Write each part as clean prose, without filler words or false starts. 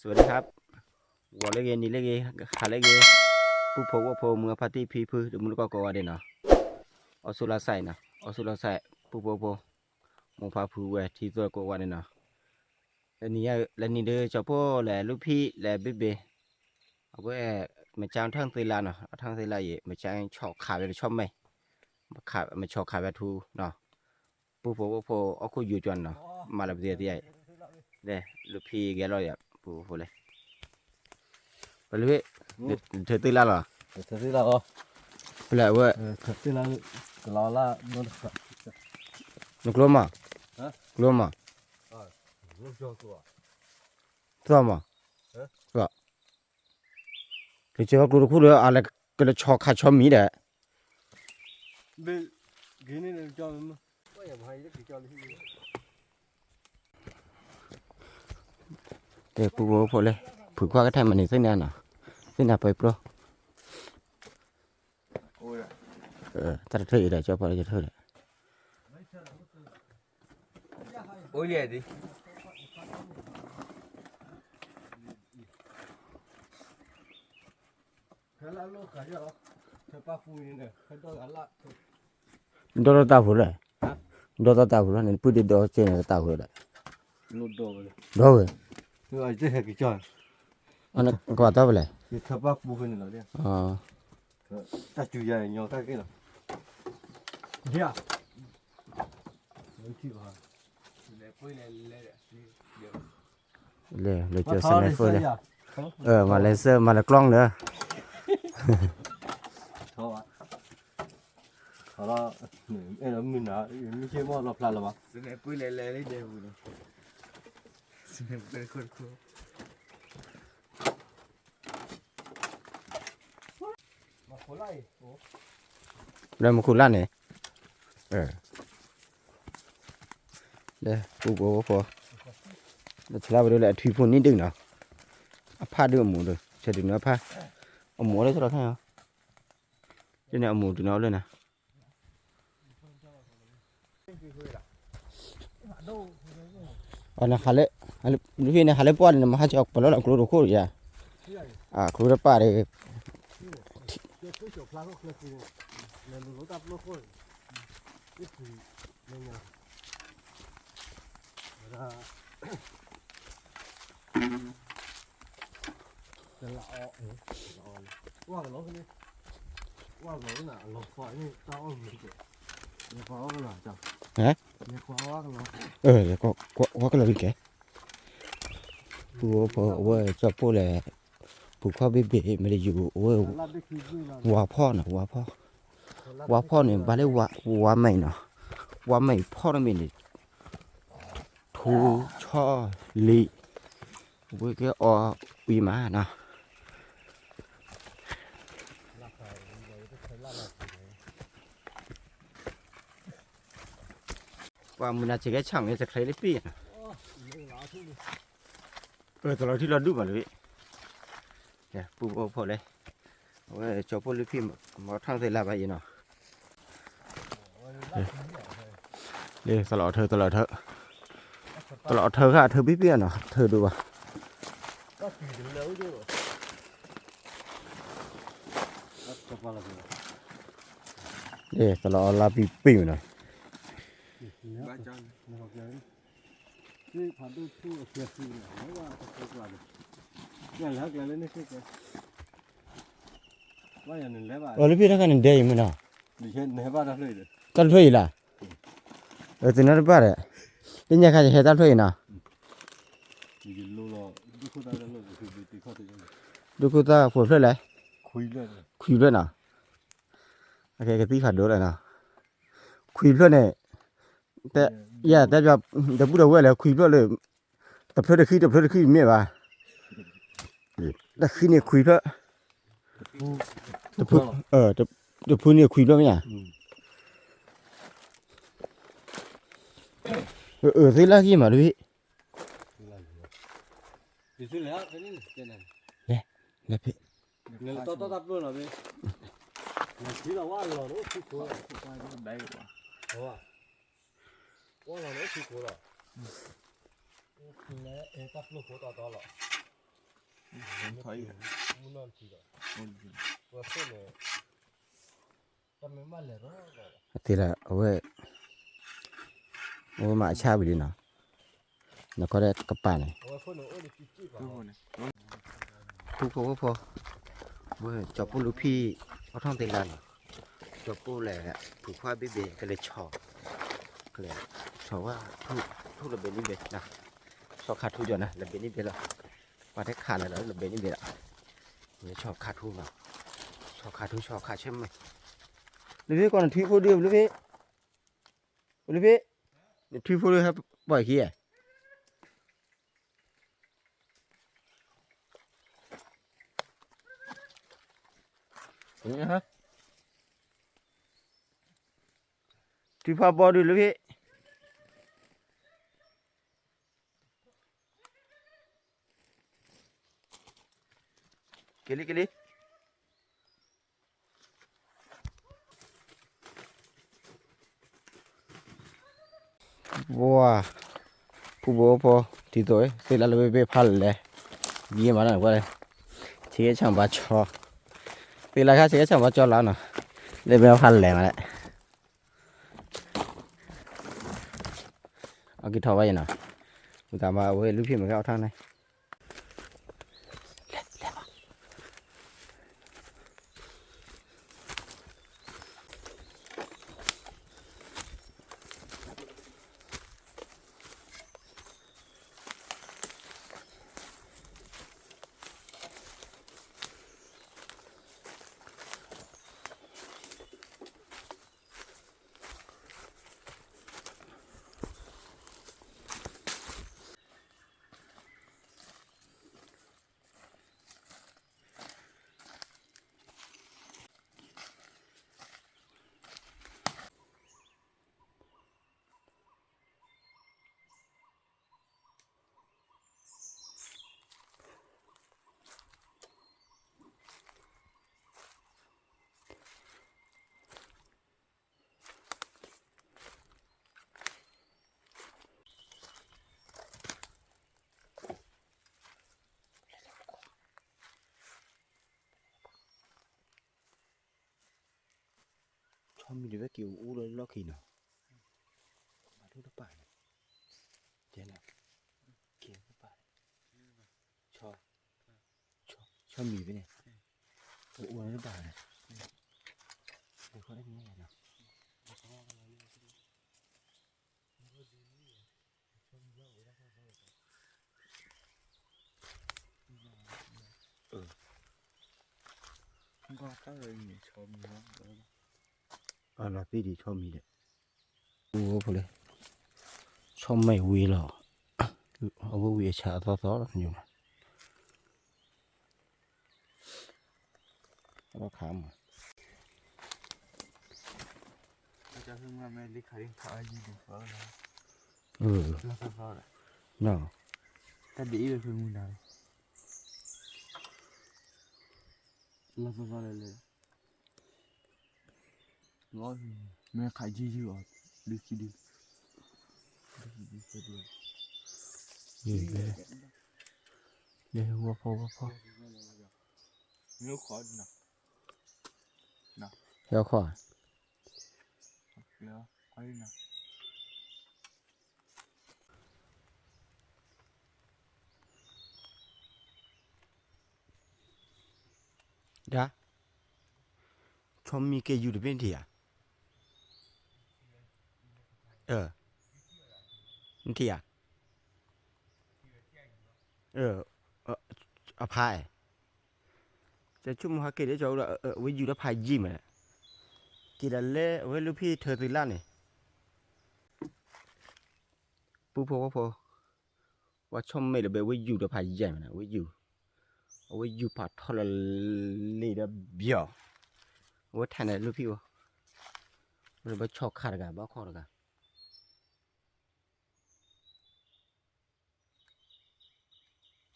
สวัสดีครับวอลเลย์นี่เลย์ขาเลย์ผู้พบว่าพอมือพัที่พีพื้นมือก็กอดเนาะอสุรไซนะอสุรไซผู้พบมองพาผู้เวที่ตัวกอดเนาะแล้วนี่เด้อเจ้าพ่อแหละลูกพี่แหละเบ๊เอาไว้มาจ้างทั้งตีลาเนาะทั้งตีลาเย่มาจ้างชอบขายไปชอบไหมมาขายมาชอบขายไปทูเนาะผู้พบว่าพอเอาคุยอยู่จวนเนาะมาแล้วเดียวที่ไอ้เด้ลูกพี่แกรออย่าผู้พบเลยไปเลยเธอตีลาเหรอthật sự làไปเลยเว้ย thật sự là nó là nó นกล้มอ่ะ ฮะ กล้มอ่ะ nó cho tôi ตัวมั้งตัวเดี๋ยวเจ้ากูรู้เลยอะไรก็เลยชอขาชอมีเด้อ bên cái này là cho nó có nhà hay cái cho nó เดี๋ยวปูพอเลยผูกว่าก็ทำมันนี่เส้นนี้น่ะเส้นนี้ไปโปรตัดเธออีกเดี๋ยวเจ้าพอจะเธอเลย ôi vậy đi thế là lúc cả giờ thế ba phu này thế tôi ăn lại ดอตาผูเลยดอตาผูเลยนี่พูดดีดอเจนตาผูเลย lột đồ rồi ดอเว้ย rồi chứ hết cái trò อันนั้นก็ว่าตาไปเลย thì thế ba phu này nó đi อ๋อ ta chủ nhà nhỏ cái nào đi à nó chịu hả để quay lại lại เลยเจอสไนเปอร์เลยมาเลเซอร์มาแล้วกล้องเด้อ thôi ạ đó là em là mình đã mình chơi mò lọp là mà Xin hãy quay lại lấy đều rồi. Xin hãy quay khôn khô. mà khối này แล้วมาคุณล่าเนี่ยเด้อปูโบพอแล้วชลาไปดูแลทีพูนนิดนึงเนาะผ้าด้วยหมูด้วยใช่ดึงเนาะผ้าเอาหมูได้ชลาให้เหรอเจ้าเนี่ยเอาหมูดึงเอาเลยนะอันนั้นฮาเล่ดูพี่เนี่ยฮาเล่ป้อนเนี่ยมาหาจะออกไปแล้วหลังครูดูคู่อย่าครูจะป้าเลย cái chỗ pha lúc này là nó tập nó khôi cái gì này nhá ra cái lọ qua cái lỗ cái này qua cái lỗ nào lỗ khỏi này tao ăn gì vậy nó khó cái nào chẳng hả nó khó quá cái lỗ เดี๋ยวก็ก็เลยแกปูพอเว้ยชอบพูดเลยผูกข้อเบ๊ไม่ได้อยู่เว้ย làm cái gì là ว่าพ่อนะว่าพ่อเนี่ยบ้านเรียกว่าไม่เนาะว่าไม่พ่อนั่นเองทูชอลีเว้ยก็อวีมาเนาะว่ามันน่าจะแค่ช่างเนี่ยจะใครได้ปีนะตลอดที่เราดูมาเลยเนี่ยปูพอเลยเว้ยจอพวกลูกพี่มาทั้งเสร็จแล้วไปอีเนาะเดี๋ยวตลอดเธอค่ะเธอพี่เปี้ยเนาะเธอดูว่ะ có gì đừng lớn chứ rất cho qua là gì เดี๋ยวตลอดลาปีอยู่เนาะ Ba chân. nó học lớn cái phản đối thu ở kia gì này nói qua cái là được cái là cái lên cái bây giờ mình lấy bài ลูกพี่ถ้ากันเดียวมั้ยเนาะ mình hiện lấy bài raเลยđược ตัดถ้วยล่ะตัวนั้นบ้าเลยนี่ยังใครจะให้ตัดถ้วยนะ mình lô lò đi khu ta lên rồi thì bịตีข้อตี ดูกูตาปวดถ้วยเลย คุยเลย คุยด้วยนะโอเคก็ตีขาดด้วยเลยนะคุยด้วยเนี่ยแต่แต่แบบจะพูดเอาไว้แล้วคุยด้วยเลยแต่เพื่อนจะขึ้นไม่ว่าแต่ขึ้นเนี่ยคุยด้วยแต่พูดจะพูดเนี่ยคุยด้วยไหมอ่ะซื้อแล้วกี่มาดูพี่ thìซื้อแล้วcái này เนี่ยพี่ người to tập luôn rồi bên chỉ là qua rồi nó chịu khổ qua cái đấy quá qua rồi nó chịu khổ rồi thì này tập luôn khổ to rồi Thôi. Munan tira. Ôi. Wa sone. Tame male ro. ทีละเอาไว้มาชาบิดินะแล้วก็ได้กระป๋าเนี่ย Wa phone o le pipi ba. Cứ này. ผู้พอผู้พอเว้ยจับปูลูกพี่เอาท่องเตียนกันจับปูแหละผูกผ้าเบ๊ะก็เลยชอบก็เลยชอบว่าทุกระเบียนี่เบ็ดนะชอบขาดทุนอยู่นะระเบียนี่เบ็ดละว่าได้ขาดแล้วระเบียนี่เบ็ดละเนี่ยชอบขาดทุนนะชอบขาดทุนชอบขาดใช่ไหมลูกพี่ก่อนทีพูดเดียวลูกพี่ทีพูดเลยครับบ่อยขี้อ่ะนี่ฮะทีพาบอดูลูกพี่เกลี่ว้าผู้บัวพอที่ตัวเสร็จแล้วเราไปพันเลยยี่มาหน่อยว่าเลยเชี่ยช่างบาชอเสร็จแล้วครับเชี่ยช่างบาชอแล้วเนาะเลยไปพันเลยมาแล้วเอากี่ทอไว้เนาะมึงตามมาเว้ยลูกพี่มันก็เอาทางไหนชอบมีดีว่าเกี่ยวอู้เลยล็อกขี้เนาะมาดูตะป่าเนี่ยเจ๊นะเกี่ยวตะป่าชอบมีไปเนี่ยอู้เลยตะป่าเนี่ยเดี๋ยวเขาได้ยังไงเนาะ Không có cái gì mình cho mình nó. อาลาตีดีชอบมีเด็ดโอ้พอเลยชอบไม่วีหรอเอาวีชาต่อแล้วอยู่นะเราขาม Cho hương mà mẹ đi khai thả gì được phở là. เออ Là phở là. เนาะ Ta đi về phương mùi nào. Là phở là lên. Nói mẹ khai gì chứ ạ. Đi khi đi. Đi phở đi. อยู่เลยเดี๋ยวว่าพอ Nếu khó đi nào. เดี๋ยวขอ Nếu khó đi nào. ดะชอบมีเกยอยู่ในเป็นที่อ่ะนี่ที่อ่ะอภัยจะชุ่มหักเกยได้จอละไว้อยู่แล้วพายยิ้มอ่ะกี่ดันเล่ไว้ลูกพี่เธอตื่นล้านนี่ปูพอว่าชอบไม่เลยไว้อยู่แล้วพายยิ้มนะไว้อยู่ผัดทอดเลยเด้อเบี้ยว่าแทนลูกพี่วะมันไปชอบขาดกันบ้าข้อกัน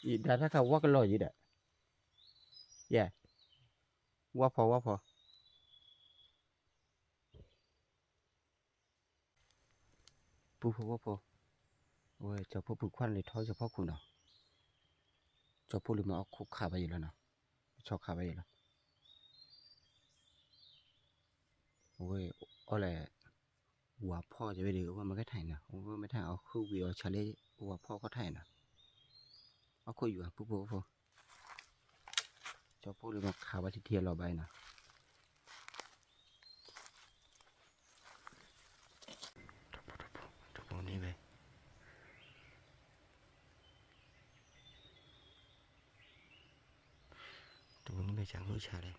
อีดาถ้าเขาว่ากันลอยอยู่เด้อแย่ว่าพอปูพอว่าพอโอ้ยเจ้าพ่อผูกควันเลยท้อเฉพาะคุณเนาะ cho bố lì mà ốc khúc khá bây giờ nào cho khá bây giờ nào ôi ôi là ủaพ่อ จะไปดูว่ามันก็ถ่ายนะว่าไม่ถ่ายเอาคู่วิวชาเล่ủaพ่อก็ถ่ายนะเอาคู่อยู่อ่ะปุ๊บปุ๊บปุ๊บcho bố lì mà khá bây giờ thiên lò bayนะcho bố đi về cho bố đi về chẳng hữu trà đây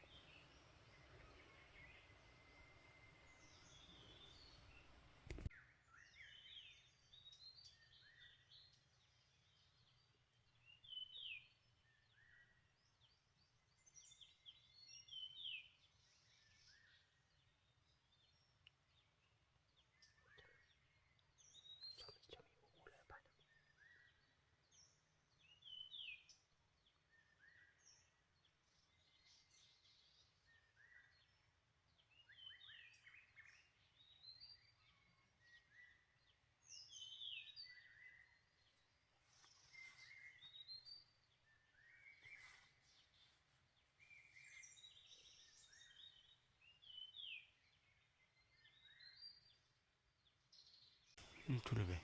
thu lì về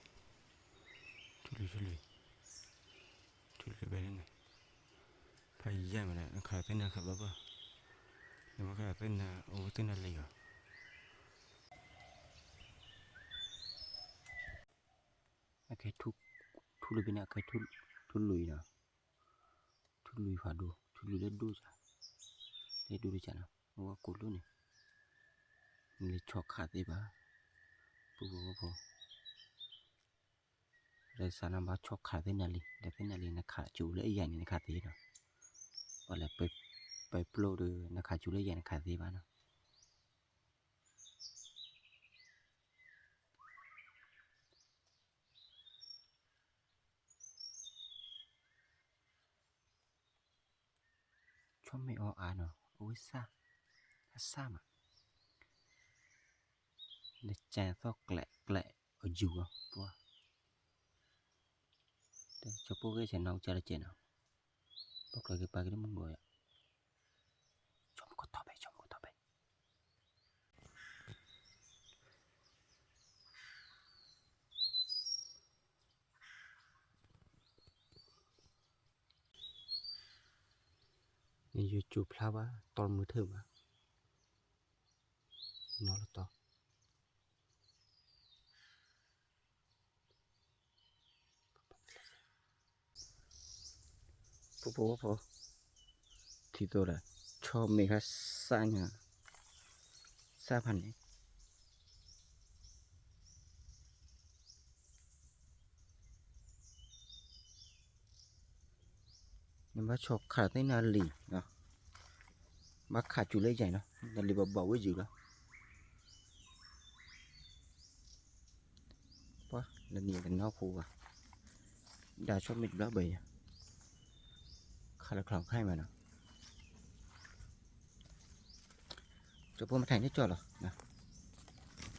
thu lì về này phải dây mà này nó khai tên là khai bắp nhưng mà khai tên là ô tên là lì à cái thu lì bên này cái thu lùi nào thu lùi phá đồ thu lùi lên đu chả nào nó cột luôn này mình cho khá thế ba bố rồi sao nó bảo cho khá thế nào li nó khá chủ lấy dài này nó khá thế nào hoặc làไปโปรดูนะขาจุเลยยันขาดีบ้านนะชอบไม่ออ่านเนาะโอ้ยซ่ามาเด็กแจงซอกแกละเอาอยู่อ่ะปัวเด็กชอบพวกcáiน้องจะได้เจนอ่ะพวกเราเก็บไปก็มึงบ่อยอ่ะชมก็ต่อไปนี่ยูจูพลาวะตอนมือถือมาน้องละต่อพอที่ตัวละชอบมีค่าสร้างอ่ะสร้างพันนี้nhưng mà cho khá thế nào lì đó mà khá chủ lấy dài nó là lì bảo với gì đó quá là nhiều cái nó phù à đã cho mình đó bầy khá là khoảng khai mà nó cho bố mà thành hết cho rồi nè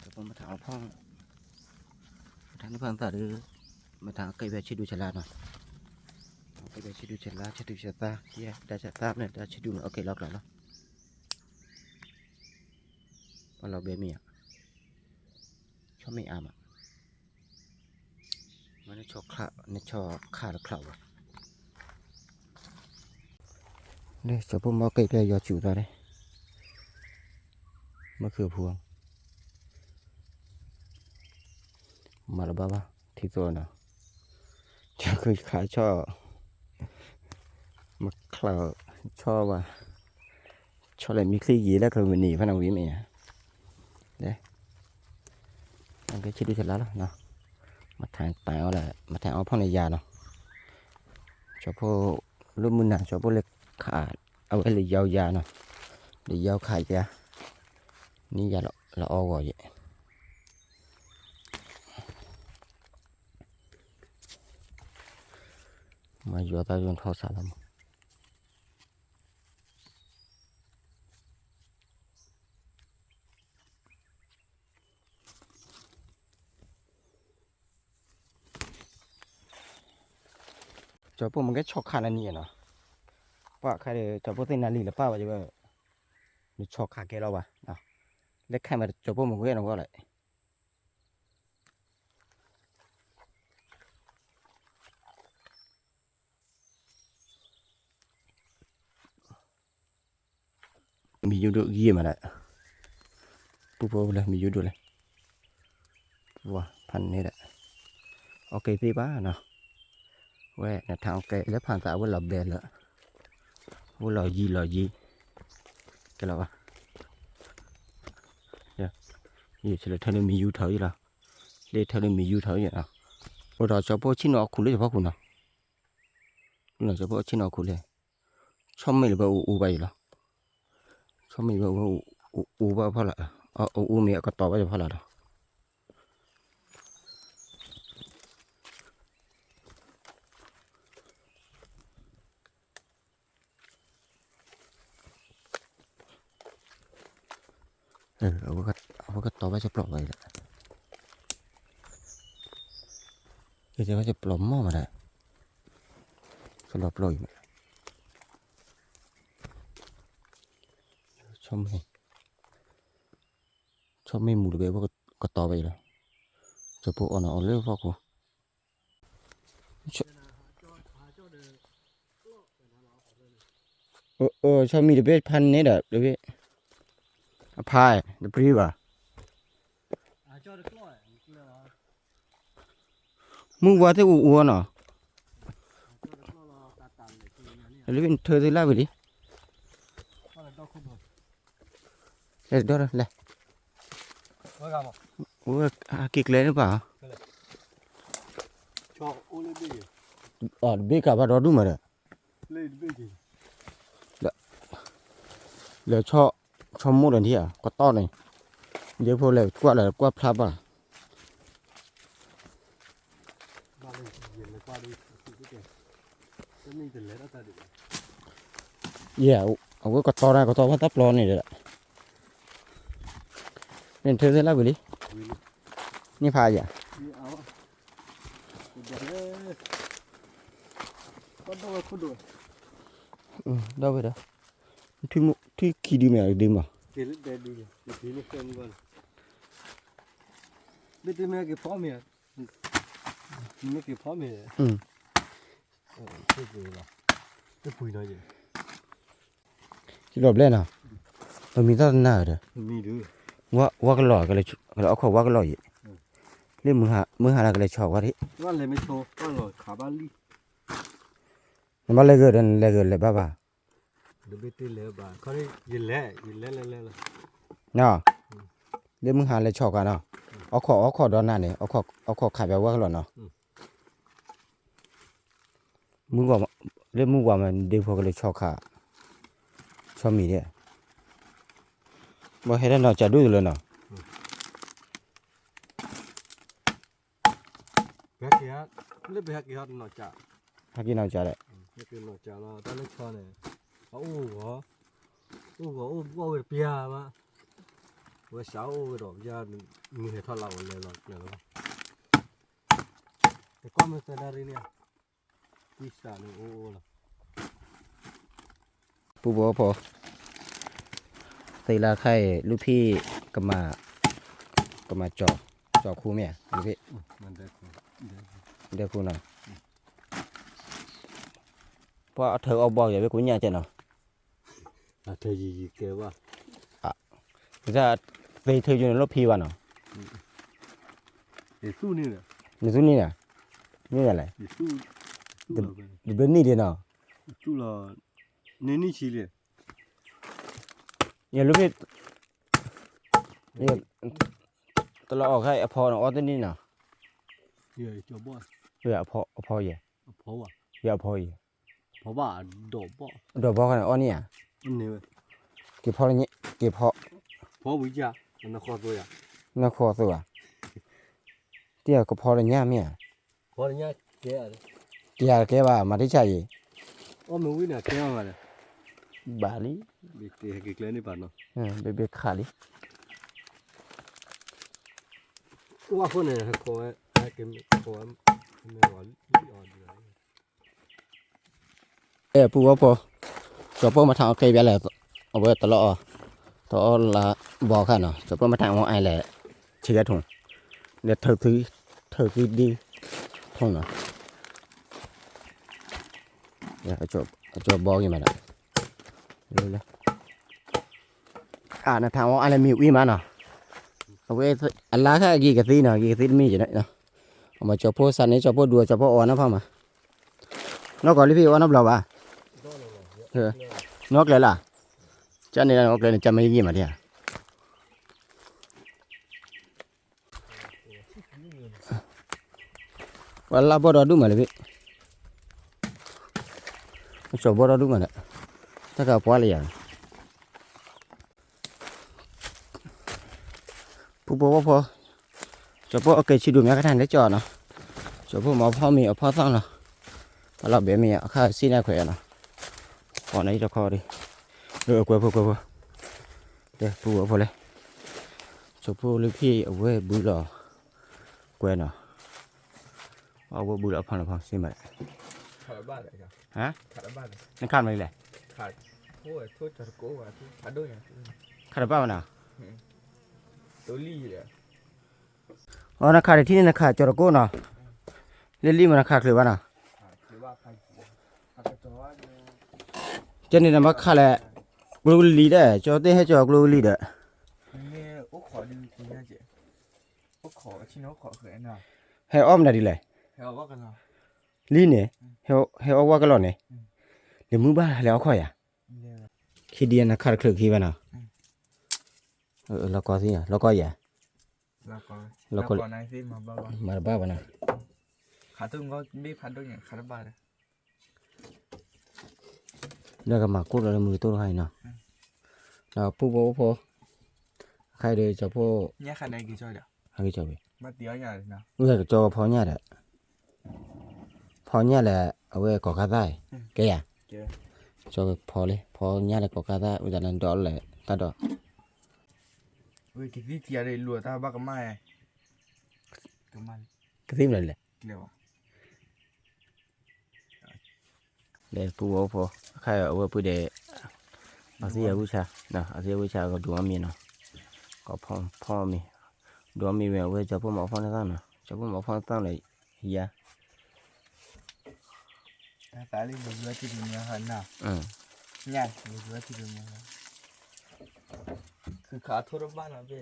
cho bố mà thảo phong thằng nó phong tờ đi mà thằng cây về chưa đủ chả là rồi cây về chưa đủ chả ta kia đã chả ta này đã chưa đủ nữa ok lọt rồi đó còn lọt bề miệng cho mẹ à mà nó cho khá là khẩu đây cho bố mau cây về giờ chủ ra đây mắc cửa phuông mà là ba thì rồi nào cho cây khá cho mặc là cho và cho lại mix gì đó rồi mình nỉ phải nào quý mẹ đây ăn cái chiếc đuôi lá đó nào mặt thang táo là mặt thang áo phong này già nào cho cô lúc mưa nào cho cô lên khảเอาไว้เลยยาวๆหน่อยเดี๋ยวยาวขายจ้ะนี่ยาละออก่อนvậy mà giờ tao dùng thao xả lắm cho bố một cái chọc khăn này nè ป้าใครเดี๋ยวจะพูดเส้นนาลีหรือป้าว่าจะว่านี่ชอกขาแกเราวะเนาะเล็กใครมาจะพูดมึงเว้ยน้องก็เลยมีอยู่ด้วยยี่มาเลยปุ๊บปุ๊บเลยมีอยู่ด้วยเลยว้าพันนี่แหละโอเคพี่ป้าเนาะเว้ยในทางโอเคแล้วผ่านสาวว่าหลับเบนแล้วว่าหล่อยีcái là ba yeah ये चले थले mi yu thau là ले थले mi yu thau vậy à rồi đó cho bố chín nó khủ lấy cho bố khủ nào nó cho bố chín nó khủ lấy cho mình là bố u bay là cho mình bố u bao phải là u mẹ có to bao giờ phải là đóเอาก็ต่อไปจะปลอกไปแหละเดี๋ยวจะปลอมหม้อมาได้สำหรับปล่อยมาชอบไม่หมุนเลยว่าก็ต่อไปแล้วจะพวกอ่อนๆเรื่องพวกกูชอบมีเดบิวพันนี่เด้อเดบิวพายเดบิวอ่ะมึงว่าที่อ้วนเนาะแล้วเป็นเธอที่ไล่ไปดิเดี๋ยวเลยโอ้ยกิกเลยหรือเปล่าอ๋อเบก้าบารอดูมาเลยแล้วชอบมูดอันที่อ่ะก็ต้อนเลยเดี๋ยวพอเลยกว่าเลยกว่าพลับอ่ะเย่เอาก็ต้อนได้ก็ต้อนว่าทับร้อนนี่เลยเป็นเธอที่ไล่ไปดินี่พายอ่ะđâu vậy đó thì khi đi mẹ đi mà cái lúc đấy đi cái gì nó quen luôn biết thế mẹ cái phó mẹ mẹ cái phó mẹ cái gì là cái phùi nó gì cái đợt lên nào mình ra nào rồi mi đứaว่าcái lò cái nàyเอาขอว่าcái lò vậyเล่นมือหาอะไรชอบว่าที่ ว่าเลยไม่โชว์ว่าหล่อขาบ้านลี่ มันเลยเกิดเลยบ้า เดี๋ยวไปตีเลยบ้าเขาได้ยินแล้ว เนาะเล่นมือหาอะไรชอบกันเนาะเอาขอดอนหน้าเนี่ยเอาขอขายแบบว่ากันหรอเนาะมือว่าเล่นมือว่ามันเดี๋ยวพอกันเลยชอบขาชอบมีเนี่ยว่าให้ได้เนาะจะดูเลยเนาะ แบกยาเล่นแบกยาหน่อจ่า ถ้ากินเอาจะได้ นี่คือหน่อจ่าเราตอนเล็กชอนเนี่ยอู้ว่าเวทียมาว่าเช้าดอกยามีเหตุทะเลาะเลยหรอกเนี่ยแต่ก็ไม่เป็นอะไรเนี่ยวิสานี่โอ้ล่ะ ปูบัวพอตีลาไข่ลูกพี่ก็มาจอคู่เมียลูกพี่ มันได้คน เดี๋ยวคู่หน่อยเพราะเธอเอาบอกอย่าไปกู้เนี่ยเจ้าเนาะ เธอยีเกว่า จะตีเธออยู่ในรถพี่วะเนาะ เดี๋ยวสู้นี่แหละ ในส่วนนี้เนี่ยนี่อะไร เดี๋ยวสู้ เดี๋ยวเป็นนี่เดียวเนาะ สู้ละนี่ชีเลย อย่าลูกพี่นี่ตลอดออกให้อภอเนาะออตัวนี้เนาะ เดี๋ยวจะบ่ เพื่ออภออย่า เพราะว่า อย่าอภออย่า เพราะว่าดอกบ่ เดี๋ยวบอกกันอ๋อเนี่ย อันนี้เว้ย เก็บพอแล้วเนี่ยเก็บพอ เพราะวิจารณ์มันขอตัวอย่าง นักคอตัวเตี้ยก็พอแล้วเนี่ยเมีย เพราะเนี่ยแกอะไร เตี้ยแกว่ามาที่ใจ อ๋อมึงวิ่งเนี่ยแกมาเลย บาลี บิ๊กเตะให้เกล้นี่ป่ะเนาะ เบขาลี ว่าคนเนี่ยขอให้เกมขอไม่ว่าลีออนเลย ปูว่าพอ cho bố mà thằng cây bé là ở bên tao là bò khăn nó cho bố mà thằng ai là chỉ cái thùng để thử đi thùng nó cho bò gì mà đó lên nó thằng ai là miêu im mà nó ở bên anh lá cái gì cái tí mi vậy đấy mà cho bố săn ấy cho bố đùa cho bố nó phải mà nó có review nó bảo nó lại là cho nên là nó lại chăm mấy gì mà đi à và là bao đó đúng mà đấy cho bao đó đúng mà đấy tất cả quá liền bố cho bố ok chỉ đủ mấy cái thằng đấy cho nó cho bố màพ่อมีพ่อxong nóเราเบี้ยมีข้าซีน่าแขวนนะก่อนนี้จะคอดิกลัวเดี๋ยวปูพอเลยชอบปูเลยพี่เอาไว้บุหรี่แขวนนะเอาไว้บุหรี่พังซีมาขาดบ้านเลยจ้ะ ฮะ ขาดบ้าน นั่นขาดมาเลย ขาดโอ้ยโทษจะโกงอ่ะขาดด้วยอ่ะ ขาดบ้านะ ตัวลี่เลย อ๋อนักขาดที่นี่นักขาดจระเข้นะเลี้ยมันนักขาดเลยบ้านะ คือว่าใครขาดตัวว่า เจนี่นะมาขาดแหละกลูลีได้จอเต้ให้จอกลูลีได้ เนี่ยโอ้ขอดูคุณย่าเจ๊โอ้ขอชิ้นโอ้ขอเขินอ่ะ ให้อ้อมได้ดีเลย เฮ้ยว่ากันเหรอ ลีเนี่ยให้อ้อมว่ากันหรอเนี่ยเดี๋ยวมือบ้าแล้วค่อยอ่ะ เนี่ย คิดดีนะขาดเคลือขี้บ้านะแล้วก็สิแล้วก็อย่า แล้วก็นายซิมาบ้า มาบ้าบ้านะ ขาดตุ้งก็ไม่พัดด้วยอย่างขาดบ้านเลย แล้วก็มากูดแล้วมือตัวให้นะแล้วผู้บ่พอใครเดี๋ยวจะพอ เนี่ยขาดได้กี่จอยเดียว ให้จะไป มาเตี้ยอย่างนี้นะ เมื่อจะพอเนี่ยแหละพอเนี่ยแหละเอาไว้ก่อข้าได้แกอ่ะจะพอเลยพอเนี่ยแหละก่อข้าได้อุจจาระดอลเลยตาดอ เฮ้ยกี่ที่เตี้ยเลยรัวตาบ้ากันไม่กันมัน กระซิบเลยแหละ เร็ว เดี๋ยวผู้บ่พอใครเอาไว้ผู้เดอาเซียวิชานะอาเซียวิชาก็ดูมีเนาะก็พ่อมีดูมีเว้ยเว้ยจะพูดหมอฟังได้ตั้งเนาะจะพูดหมอฟังตั้งเลยเฮีย ตาลีมันเยอะที่ดูเนี่ยหันหน้าเนี่ยมันเยอะที่ดูเนี่ยคือขาทุรบ้านนะเบ้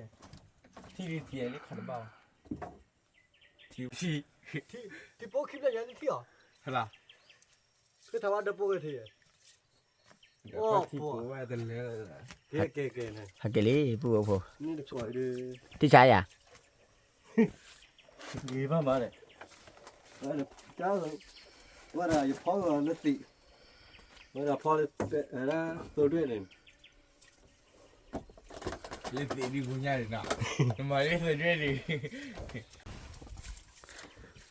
ที่ดีเตี้ยนี่ขาดบ้าที่โป๊กคลิปได้ยังที่อ่ะ ฮะล่ะ คือทว่าเดโป๊กที่ โอ้ที่ปูว่าแต่เละ เก๋เนี่ย ฮักเกลี่ผู้บ่พอ นี่สวยดี ที่ใช่อ่ะ ดีมากมาเลยเจ้าว่าอะไรพ่อเลือดติว่าพ่อเลือดอะไรตัวด้วยเลย เล่นตีดีกูง่ายเลยนะมาเล่นตีด้วยดิ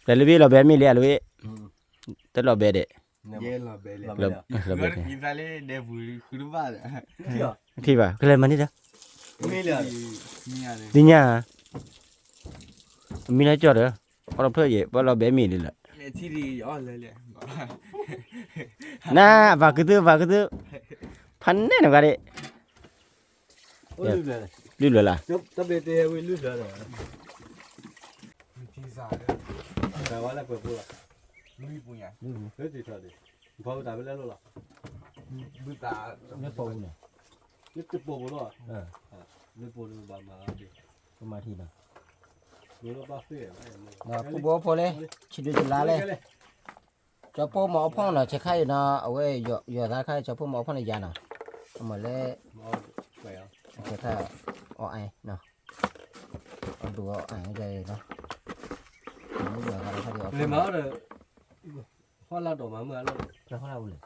แต่ลูกพี่เราแบบมีเลี้ยลูกพี่แต่เราแบบเด็ก เย็นละเบล เรา เรา แบ เบ บ ลกินทะเลเดบุคือบ้าน ที่อ่ะ ที่ป่ะก็เลยมานี่จ้ะ ไม่เลย เนี่ยเลย ดีเนี่ยมีอะไรจอดเหรอเราเพื่อเยอะว่าเราแบบมีเลยแหละ เนี่ยที่ดีอ๋อเลย น่าฝากกระตือพันแน่นอนกันดิ โอ้ยเลย รู้เลยล่ะ จะเป็นเตะวิลุเลย ที่สา แต่ว่าแล้วเปิดปุ๊บละ ลุยปุยอ่ะ เฮ้ยติดเลยพอตายไปแล้วหรอ บุตา ไม่โตเนี่ย นี่จะปุ๊บหรอนี่ปุ๊บบ้ามาดิ ก็มาทีนะ นี่เราบ้าเสีย เราผู้บ่พอเลยชิดจุฬาเลยจะพวกหมอพ่อเนาะจะใครเนาะเอาไว้หยอดตาใครจะพวกหมอพ่อในยาเนาะเอามาเลย มาไปอ่ะ จะถ้าเอาไอเนาะเอาดูเอาไอใจเนาะไม่เหลืออะไรเขาเดียว เลยมาเลยพอลาดอกมาเมื่อแล้ว จะเขาเราเลย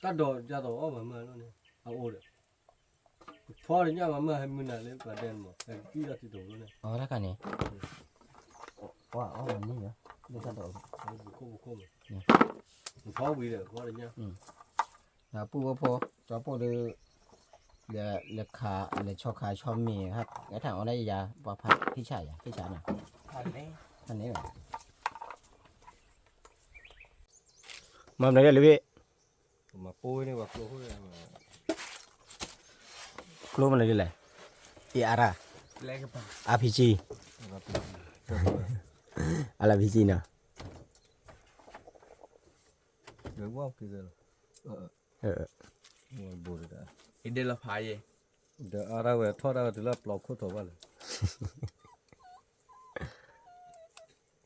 ตัดดอกจะดอกออกมาเมื่อแล้วเนี่ยเอาโอ้เลยพอเลยเนี่ยมาเมื่อให้มือน่ะเลยประเด็นหมดแต่กี่ละที่ดอกแล้วเนี่ย อ๋อถ้ากันนี่ว่าเอาแบบนี้เหรอไม่ใช่ดอก คุ้มพอวีเลยพอเลยเนี่ย นะปูว่าพอจะพอเลยเหลือขาเหลือชอขาชอมมีครับแล้วถ้าเอาได้ยาปลาพัดพี่ชายอ่ะพี่ชายน่ะ พันนี้ ท่านนี้เหรอมาไหนกันเลยพี่ มา โป้ยนี่ว่าโป้ยมา โคลมันเลยเลยเออาร่า Lagi apa? RPG ว่าเป็น อะไร RPG เนาะ เดี๋ยวว่าคือเออมันบูดได้ Ini lah payah. เดี๋ยวอะไรเว้ยทอดอะไรเดี๋ยวปลอกโคตรว่าเลย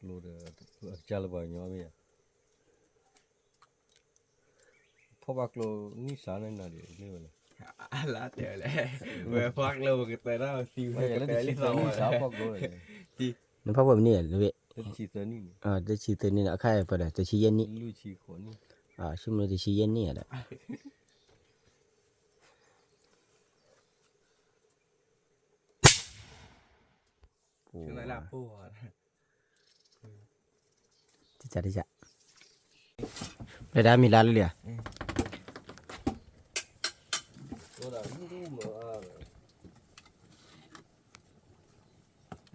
รู้เดี๋ยวจะระบายย้อนไหมเพราะว่าเรานี่สารนั่นน่ะดินี่เลย Alah dia lah. Gue fuck lo kita dah si ไม่ใช่แล้วที่ตัวนี่สาวพวกเราเลย นั่นเพราะว่ามันนี่แหละเว้ย ที่ตัวนี่ จะชี้ตัวนี่นะค่ายเปิดจะชี้เย็นนี่ ลูกชีคนนี่ ชุ่มเลยจะชี้เย็นนี่แหละ Cuma lah pun. ที่จะไปได้มีร้านเลยอ่ะ ตัวเราดูเหมือน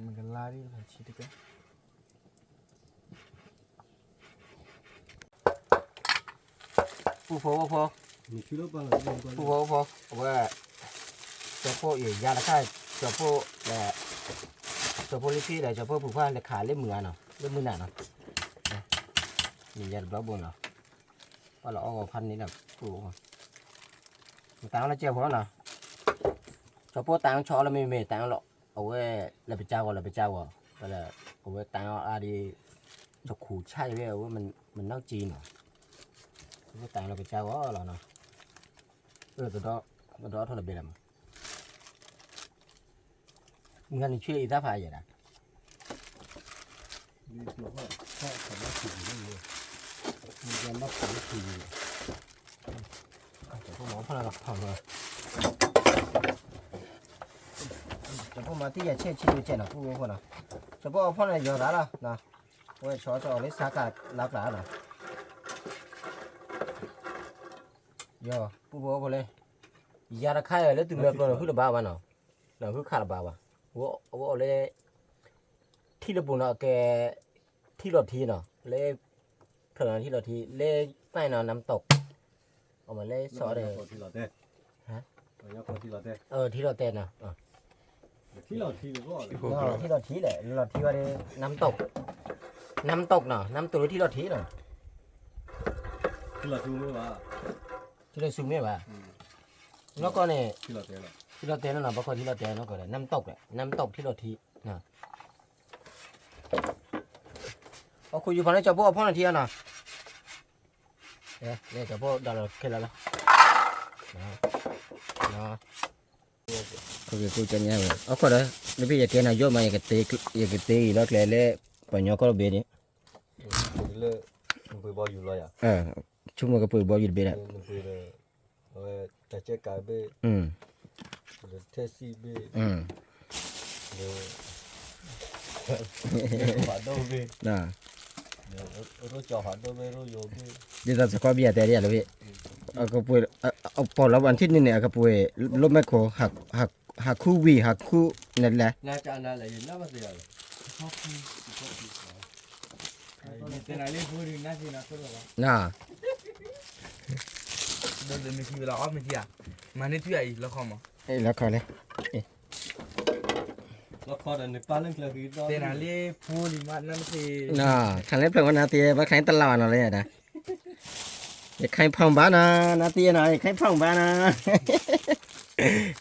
Mungkin lari lah cerita kan. ผู้พอผู้พอ มีชื่อแล้วบ้าง ผู้พอผู้พอว่าเจ้าพ่ออยู่ยาละค่ายเจ้าพ่อแหละเจ้าพ่อลิฟี่แหละเจ้าพ่อผู้พันเลยขาเล่มมือเนาะเล่มมือหนาเนาะนี่ยาบ้าบุญเนาะว่าเราเอาพันนี้แหละผู้ตังแล้วเจ้าพ่อเนาะเจ้าพ่อตังชอแล้วไม่ตังหรอกเอาไว้เราไปเจ้าก่อนเราไปเจ้าก่อนก็เลยเอาไว้ตังอาดีจะขู่ใช่ไหมว่ามันนอกจีนเหรอcái tàng là cái trao đó là nó từ đó thôi là bị làm ngân chuyện gì ta phải vậy đó ngân bắt phải thì có món phải là gặp phòng rồi cho cô mà tí giờ chơi chơi nó cũng có nào cho cô phong này giờ đã rồi nè ôi cho lấy xa cả lát đã rồi giờ bố bố lên giờ đã khai rồi lấy từng lượt rồi hút được bao bao nào nào hút khá là bao à bố lấy thi được bùn nào cái thi lọt thi nào lấy thường thi lọt thi lấy tay nào nắm tộc ở mà lấy xóa để hả thi lọt tên nào thi lọt thi để lọt thi vào đây nắm tộc nào nắm từ thi lọt thi nào chứ đây xuống mấy bà nó con này thi lọt tên nó là bao con thi lọt tên nó gọi là nắm tộc thi lọt thi nè ở khu vực này cho bố phong là thi nào đây cho bố đặt là cái là đó khu vực chân nhau rồi ở đây nếu bây giờ cái nào vô mà cái tê nó lẹ phải nhỏ có bể đấy chung mà cái bể bao nhiêu bể đấy ta chơi cái bể thế si bể hoạt động bể nè rồi cho hoạt động bể rồi vô bể giờ ta sẽ có bể thế đấy là bể cái bể bỏ lỡวันที่นี่เนี่ยcái bể lốp mấy khổหักคู่วีหักคู่นั่นแหละ น่าจะน่าอะไรน่ามาเสีย Kita nak lihat pun nak sih nak tu lah. น่ะ Dah mesti bila awak mesti ya. Mana tu ya? Lokam ah. แล้วขอเลย แล้วพอแต่ในป้าเล่นเคยก็ Kita nak lihat pun lima enam sih. น่ะขันเล่นเพลงวันนาตีว่าใครตลอดอะไรนะอย่าใครพังบ้านนะนาตีหน่อยใครพังบ้านนะ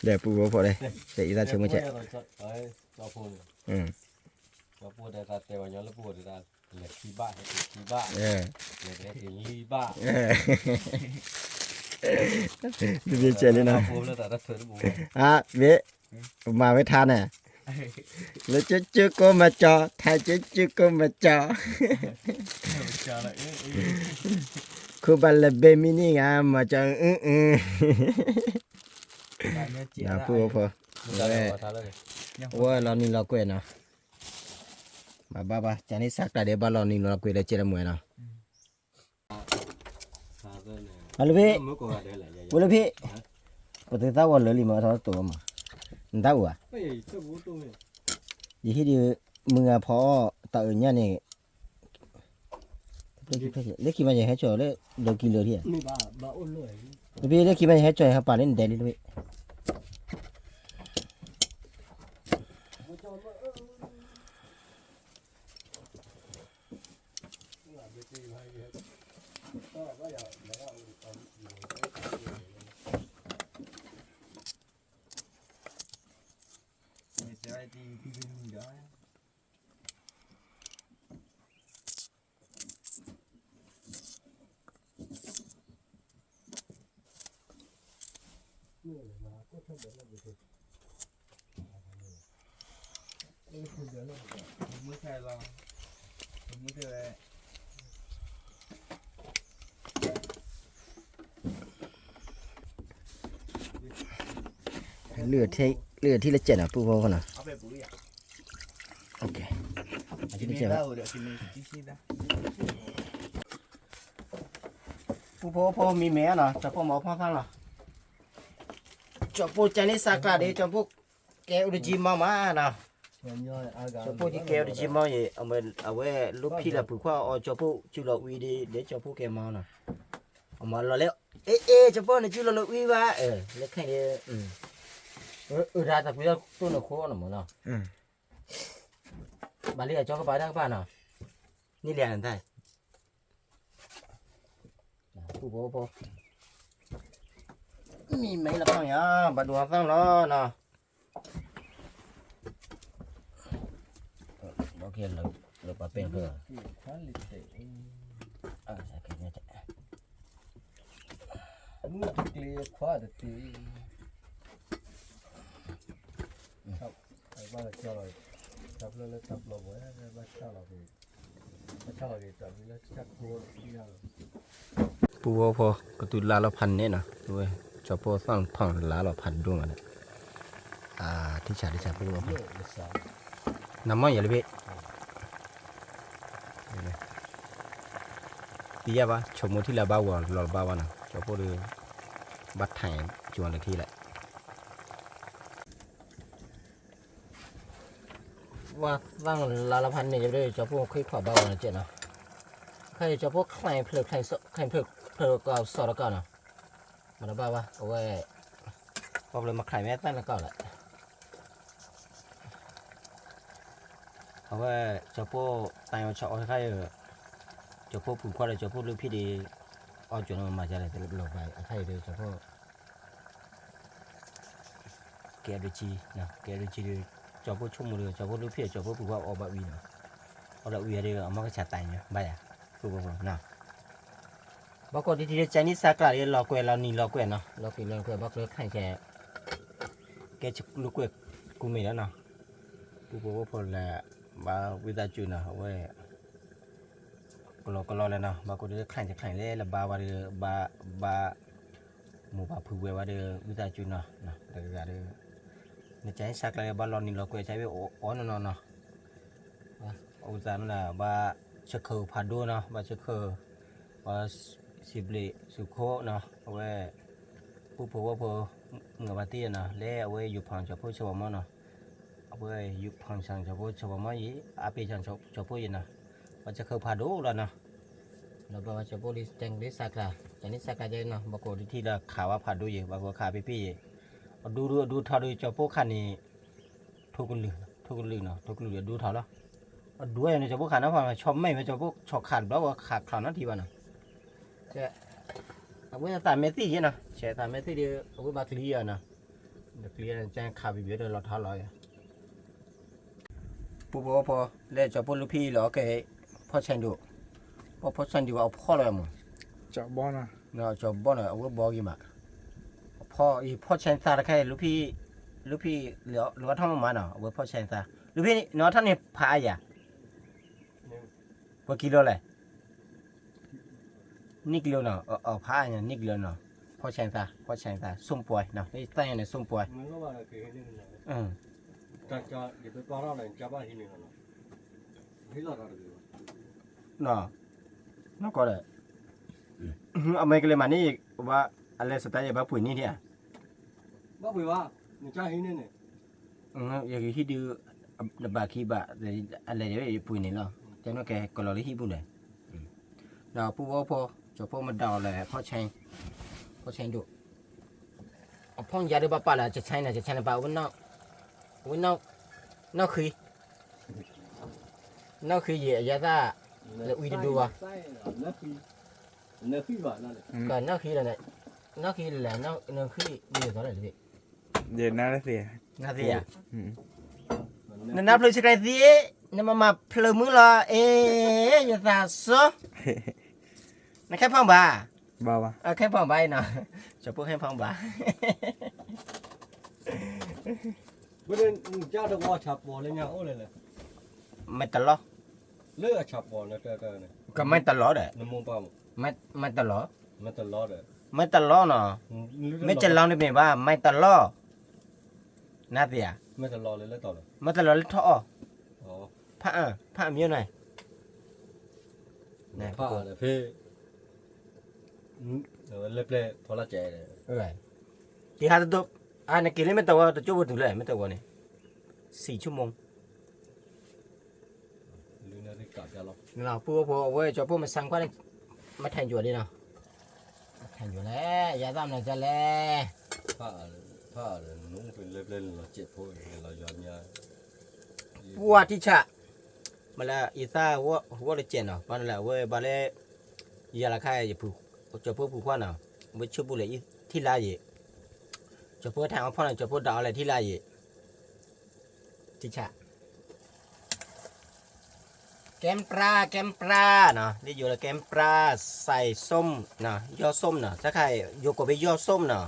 เดี๋ยวปูพอเลยเดี๋ยวอีตาเชื่อไม่ใช่ cho phô ừ cho phô để ta tèo nhớ lớp phô để ta để khí bạ để khí bạ yeah để ly bạ đi chơi đi nào phô là ta đã thử bù à biết mà với than nè lấy chứ cô mà cho thay chứ cô mà cho cô bạn là bê mini à mà cho nhà phô phô ôi lo nín lo quên nào bà chả ní sắc là để bà lo nín lo quên để chơi làm mồi nào aloพี่บุรุษพี่ปกติตาวันเลยลิมาทอดตัวมาตาวัวยี่ที่ดีมึงอะพอตาอื่นเนี่ยนี่ lekhi ma je he cho le lo kilo dia นี่บ้าอุ่นเลย be lekhi ma he cho ha pa le de le be ไม่ใช่ที่พี่เป็นมีได้ ไม่ใช่หรอกไม่ใช่เลย เลือที่ละ7อ่ะปูพอนะ เอาไปปุ๋ยอ่ะ โอเคอา กิ ที่ น ละ ไม่ 7 ได้เดี๋ยวกินไม่กินได้ ปูพอมีแม่เนาะจะพอหมอพ่อฟังเนาะจะปูใจนี่สักละเด้จะปูแกอุดจิมามาเนาะ ညောအားက จะปูที่แกอุดจิมาเยเอาไว้ลูกพี่ละปูว่าเอาจะปูจุลวีดีเดี๋ยวจะปูแกมาเนาะเอามาแล้วจะปูเนี่ยจุลวีว่าแล้วใครเนี่ยราแต่ปูจะตัวหนูโคเนาะมั้งเนาะบาลีจะก็ไปได้ป่ะเนาะนี่เรียนได้ปูพอมีไหมล่ะพ่อเนี่ยบัดดวงฟังล้อเนาะโอเคเราปะเป็นเพื่อ ခွမ်းလေးတဲ့ ใช่แค่นี้จ้ะ အမှုကလေးခွာတဲ့တီဟုတ်အဲ့ဘာလဲကြောက်လိုက်တပ်လို့တပ်လို့ပဲဘာချလာပြီဘာချလာပြီတပ်ပြီးလက်ချက်ကိုပြရတော့ ปูพอกระตุลาละพันเนี่ยนะด้วยจะพอสร้างพังลาละพันด้วยมันที่ชาปูพอ လက်စား น้ำมันอย่าเลยพี่ตียาปะชมที่ละบ้าวะหลอบ้าวะนะจะพอดูบัดแทงจวนเลยที่แหละว่าสร้างลาละพันเนี่ยจะได้จะพวกคุยขวาบ้าวนะเจ๊นะใครจะพวกใครเพลิดใครเพลิดก็สอดก่อนนะมาละบ้าวะเอาไว้พอเลยมาใครแม่ตั้งแล้วก่อนแหละเอาไว้จะพวกตายมาชอบใครจะพวกผูกคอเลยจะพวกลูกพี่ดีเอาจนมาจะอะไรแต่เราไปใครเลยจะพวกแกดูจีนะแกดูจีจะพวกชุ่มมือจะพวกลูกพี่จะพวกผูกคอเอาแบบวีนะเอาแบบวีเลยเอามาก็ชาตายเนี่ยไปอ่ะผูกคอนะบางคนที่ใจนี่สักละเรียนรอเกวยเรานี่รอเกวยเนาะรอเกวยบางคนขันแกจะลูกเกวยกูมีแล้วเนาะผูกคอพอแล้วมาวิจารณ์จุนะเว้ยก็รอแล้วเนาะบางคนที่ขันจะขันเลยแล้วบาว่าเดือบาหมู่บาผูกเว้ยว่าเดือวิจารณ์จุนะแต่ก็เดือในใจสักละบาลอนี่รอเกวยใจไปอ๋อนเนาะอุตส่าห์นั่นแหละบาเชือกคือพัดดูเนาะบาเชือกคือบาสิบลิสุโคเนาะเอาไว้ผู้ผูกว่าผู้เงาบาตีเนาะแล้วเอาไว้อยู่พังจะพูดชาวบ้านเนาะเอาไว้อยู่พังช่างจะพูดชาวบ้านยี่อาปีช่างจะพูดยี่นะบาเชือกคือพัดดูแล้วเนาะแล้วบาจะพูดดิจังดิสักละจังดิสักละเจนเนาะบางคนที่ละข่าวว่าพัดดูยี่บางคนข่าวพี่ดูท่าดูจะพูดขันนี่ทุกลือเนาะทุกลือดูท่าแล้วดูไอ้เนี่ยจะพูดขันนะพอชอบไม่จะพูดชอบขันแล้วว่าขาดข่าวนั้นทีวันน่ะใช่เอาไว้ตามเมตี้นะใช่ตามเมตี้เดียวเอาไว้บาคลีอ่ะนะคลีอ่ะแจ้งข่าวบีเบียดเราท้าลอยปูพอเล่จะพูดลูกพี่เหรอแกพ่อเชนดูพ่อเชนดูเอาพ่อเลยมั้ง จับบ้านอ่ะ เนาะจะบ่เนาะเอาไว้บอกยี่มาพ่อเชนซาแค่ลูกพี่เหลือทั้งมันเนาะเอาไว้พ่อเชนซาลูกพี่เนาะท่านนี่พายอ่ะว่ากิโลเลยนี่กิโลเนาะพายเนี่ยนี่กิโลเนาะพ่อเชนซาส้มป่วยเนาะไอ้ตั้งเนี่ยส้มป่วย မင်းတော့လည်းခေနေတယ် อืม ကြာဒီတော့တော့လည်းကြာပါဟင်းနေတော့ဟိလာတာတယ် เนาะนั่นก็เลยเอาไม่ก็เลยมานี่ว่าอะไรสไตล์แบบปุ๋ยนี่เนี่ย ဘာပွေပါမကြာဟင်းနေနဲ့ อย่างที่ดูบาคีบะอะไรเดี๋ยวปุ๋ยนี่เนาะแต่นั่นแกก็เราได้ที่บุญเลย đào pu bố po cho po mà đào là po chen được phong gia được ba làจะใช้นะจะใช้นะbaวันนอกคือเยอะๆta là uy được à nó khi vào nó còn nอกคือlà nอกคือlà nอกคือดีกว่าเลย เดี๋ยวน่าจะเสีย น่าสิอ่ะนั่นนับเลยสิใครสินั่นมาเพลมึงละอย่าตาซะนั่นแค่พังบ่า บ้าวะ แค่พังบ่าเนาะจะพูดแค่พังบ่า bữa nay cha được qua chập bò lên nhà ô lên này ไม่ตลอด lỡ chập bò nó trời này ก็ไม่ตลอดอ่ะ nó mua bao ไม่ตลอด nó tận lót rồi ไม่ตลอดเนาะไม่จะลองได้เป็นว่าไม่ตลอดน่าสิอ่ะ ไม่ตลอดเลยแล้วต่อเลย ไม่ตลอดเลยท่อ อ๋อ ผ้ามีอยู่ไหนไหน ผ้าเลยพี่เล็บเลยพอละใจเลย ที่หาตัวในกินเลยไม่ตัวตัวจุ๊บถึงเลยไม่ตัวนี่4 ชั่วโมง ลืมได้กลับจะลอง เราพูดเว้ยจะพูดมาสั่งก็ได้มาแทนอยู่ดิเนาะแทนอยู่แล้วอย่าทำนะจะแล้ว ผ้าเลยนุ่งเป็นเล็บเล่นเราเจ็บพวกเราย้อนยา ปัวที่ฉะมาละอีซ่าว่าเลยเจนเนาะมันละเว้ยบาเล่ยาละค่ายจะผูกจะพูดผูกว่าเนาะไม่ชุบบุหรี่ที่ลายจะพูดทางพ่อจะพูดดาวอะไรที่ลายที่ฉะแกมปลาเนาะนี่อยู่ละแกมปลาใส่ส้มเนาะยอดส้มเนาะถ้าใครอยู่กับไปยอดส้มเนาะ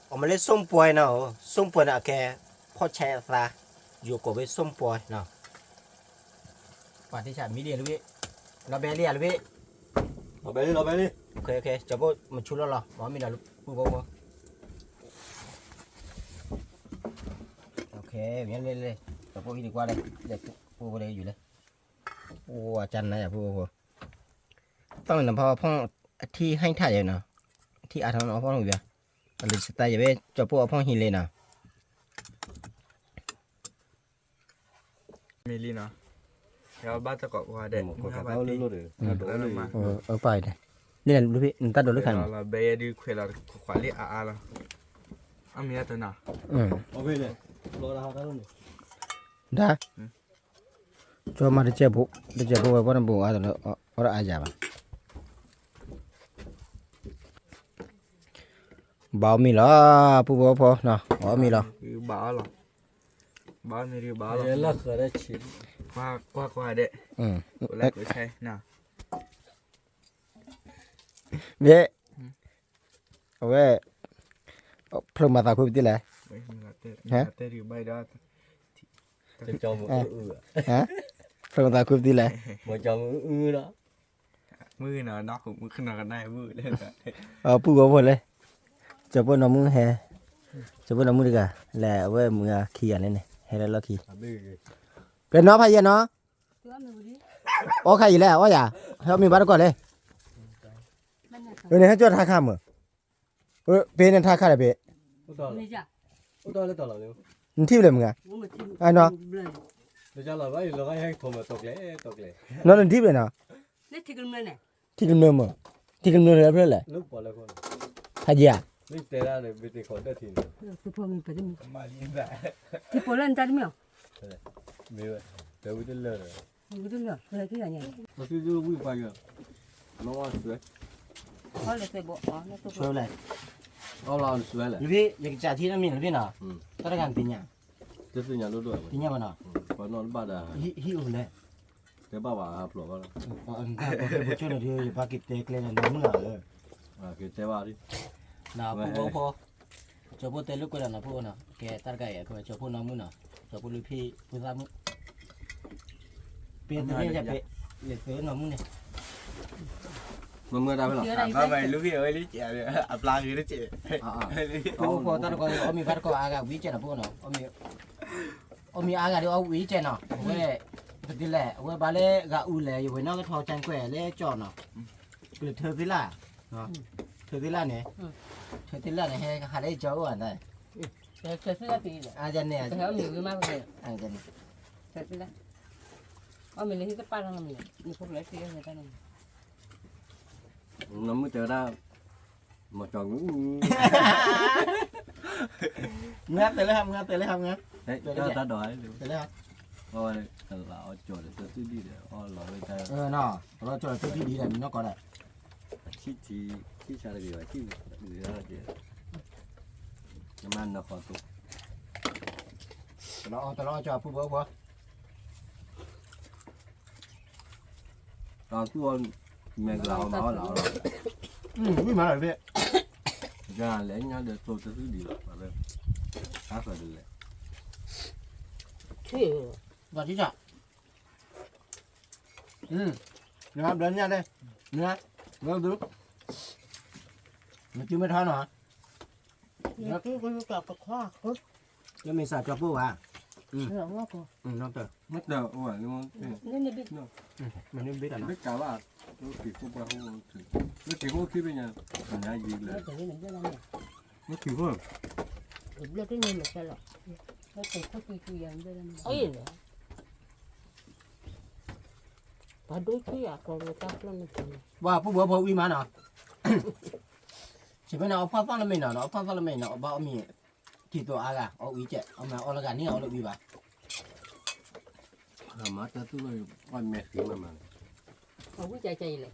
ออกมาเล่นส้มป่วยเนาะส้มป่วยเนาะแกพ่อแช่ซะอยู่กับไปส้มป่วยเนาะป่าที่ฉะมีเดียลูกเราเบลเลียลูก เราไปดิ โอเคจะพูดมันชุดแล้วเหรอบอกมีอะไรลูกพูดบอกโอเคงั้นเลยจะพูดดีกว่าเลยเด็กพูดไปเลยอยู่เลยโอ้อาจารย์นะอย่าพูดต้องนำพอพ่อที่ให้ถ่ายอยู่เนาะที่อาทำเอาพ่อหนุ่ยเบียร์หรือสไตล์จะไปจะพูดเอาพ่อหินเลยเนาะ มีลีเนาะเดี๋ยวบ้านตะกอกว่าเด็ก một cái áo lên luôn rồi nó đổ lên ไปเลยนี่แหละลูกพี่ตัดโดนลูกขัน เราเบียดีคุยเราขวาลีอาละอามีอะไรตัวน่ะ ở bên này lo ra đó luôn ได้จอมาได้เจ็บบุว่าน้ำบุอะไรอะไรอาจจะบ่าวมีเหรอผู้บ่าวพอเนาะบ่าวมีเหรอ คือบ้าหรอบ้าไม่ดีบ้าหรอ đây là khởi đấy chín กว่าเด็ก แล้วก็ใช่น่ะ เว้ยเอาเว้ยพรหมตาคุยที่ไหน ไม่มีแต่ดีใบดา cho một ฮะพรหมตาคุยที่ไหน một cho một đó มือเนาะนอกมือขึ้นกันได้มือเลย ผู้บ่าวพอเลยจะพูดน้ำมือแห่จะพูดน้ำมือดีกว่าแหละเว้ยมือขี้อันนี้เนี่ยให้แล้วขี้ เป็นเนาะพายเนาะโอ้ใครอยู่แล้วว่าอย่าเขามีบ้านก่อนเลยเนี่ยให้จดท่าข้ามเหรอเป็นท่าข้ามเลยเป๊ะ ô tô lên tàu là luôn มันที่เลยมึงอ่ะไอ้เนาะ để cho là vậy là hay thùng mà tục lẽ นอนที่เลยเนาะที่กำเนิดมั้งที่กำเนิดอะไรเพื่อนแหละ lúc bỏ lại con พายอ่ะ lúc té ra để bị khỏi đất thì มาลีนได้ vì vậy để bị tên lờ rồi Hãy nó cứ đưa vui quay rồi nó ngon sưởi ช่วยเลย nó làm sưởi lại ลูกพี่อยากจ่ายที่นั่นมีหรือพี่เนาะต้องการติญญา thế thì nhà nó đuổi ติญญามันเนาะ còn nó ba đà หิวเลย thế ba bà hấp lỗ con อันก็ผู้ช่วยเธออยู่ปากิเตกเลยนะน้ำเงาเลย cái té ba đi นะผู้พอจะพูดเตลุกก็ได้นะผู้เนาะแกตัดไก่ก็จะพูดน้ำมือเนาะจะพูดลูกพี่พูดซ้ำเปลี่ยนตัวนี้จะเปลี่ยนเลือกเปลี่ยนน้ำมือเนี่ย mà mưa ra phải làm มาไปลูกพี่เอ้ยลิเจียเลยอัปลาคือลิเจีย ผู้พอตัดก็เอามีพัดก็อากาวิจัยนะผู้เนาะเอามีอากาเดี๋ยวเอาวิจัยเนาะเว้ยติดแหละเว้ยบาเล่กะอูแหละอยู่เว้ยนอกก็ทอจังแกว่เล่จอดเนาะคือเธอติล่ะเนาะเธอติล่ะเนี่ยเธอติล่ะเนี่ยให้หาได้จอก่อนได้อาจารย์เนี่ยอาจารย์เนี่ย mình lấy cái pan là mình phục lấy cái người ta này nó mới chờ ra mà tròn cũng งับแต่เลยครับงับแต่เลยครับงับ đấy Về ta đây. ta đói แต่เลยครับ thôi là chỗ để tôi đi để lo với ta เนาะเราจอดตัวที่ดีแต่เนาะก็ได้ chi cha là gì vậy chi gì ra gì nó ăn nó khó tụ แต่เราจอดผู้บ่บ่ còn tua mẹ lão nó lão วิ่งมาเลยพี่ ra lấy nhau để tôi thứ đi mà đây khác là được đấy ชื่อ ก่อนที่จะนะครับเดินเนี่ยเลยเนื้อเนื้อดูมันจิ้มไม่ท้อนเหรอ เนี่ยคือคนกับกระคว้าเขา แล้วมีสาจอปูว่ะ เรื่องว่าพอ น้องเต๋อ mất đầu ủa nhưng mà นี่นี่บิ๊ก มันนี่บิ๊กอ่ะเนาะ biết cả là tôi chỉ không bao không thử nó chỉ có khi bây giờ còn nhà gì แล้ว là แต่นี่มันจะยังไง nó chỉ có เรื่องที่นี่มันจะหรอกแล้วแต่เขาตีตัวยังได้แล้วเอ้ยเหรอพอดูที่อ่ะคนเราตัดแล้วมันจะ ว่าผู้บ่พอวิ่งมาเนาะใช่ไหมเนาะเอาฟังแล้วไม่เนาะเอาฟังแล้วไม่เนาะเอาบ้าเอามีที่ตัวอะไรเอาอีเจเอามาเอาละกันนี่เอาละวีบ่ะ là má ta tôi nói con mẹ khí mà เอาวิจัยใจเลย